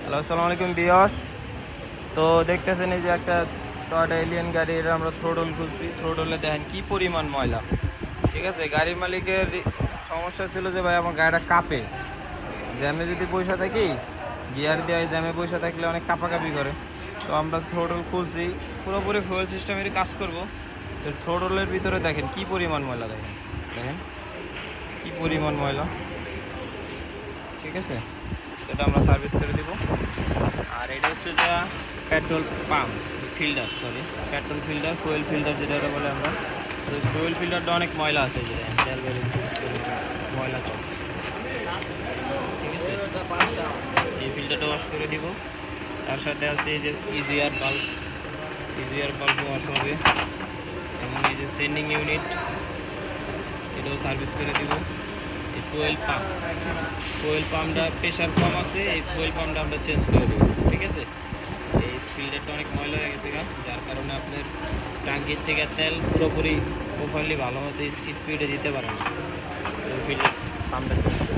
Hello, আসসালামু আলাইকুম বিয়স। তো দেখতেছেন এই যে একটা টয়োটা এলিয়ন গাড়ি, এটা আমরা থ্রোটল খুলছি। থ্রোটলে দেখেন কি পরিমাণ ময়লা। ঠিক আছে, গাড়ির মালিকের সমস্যা ছিল যে ভাই আমার গাড়িটা কাঁপে, জ্যামে যদি পয়সা থাকি, গিয়ার দেওয়া জ্যামে পয়সা থাকলে অনেক কাঁপাকাঁপি করে। তো আমরা থ্রোটল খুলছি, পুরোপুরি ফুয়েল সিস্টেমেরই কাজ করব। তো থ্রোটলের ভিতরে দেখেন কি পরিমাণ ময়লা, দেখেন দেখেন কি পরিমাণ ময়লা। ঠিক আছে, এটা আমরা সার্ভিস করে দিব। আর এটা হচ্ছে যে petrol pump filter, sorry petrol filter, fuel filter যেটা বলে আমরা। তো ফুয়েল ফিল্টারটা অনেক ময়লা আছে, যে তেল বেরোচ্ছে ময়লা তো। ঠিক আছে, এই ফিল্টারটা ওয়াশ করে দিব। তার সাথে আছে এই যে ইজিআর বাল্ব, ইজিআর বাল্ব ওয়াশ হবে। এবং এই যে সেন্ডিং ইউনিট, এটাও সার্ভিস করে দিব। এই ফুয়েল পাম্প, ফুয়েল পাম্পটা প্রেশার কম আছে, এই ফুয়েল পাম্পটা আমরা চেঞ্জ করে দেবো। ঠিক আছে, এই ফিল্টারটা অনেক ময়লা হয়ে গেছে যার কারণে আপনার ট্যাঙ্কির থেকে তেল পুরোপুরি প্রপারলি ভালো মতো স্পিডে দিতে পারে না। ফিল্টার পাম্পটা চেঞ্জ করে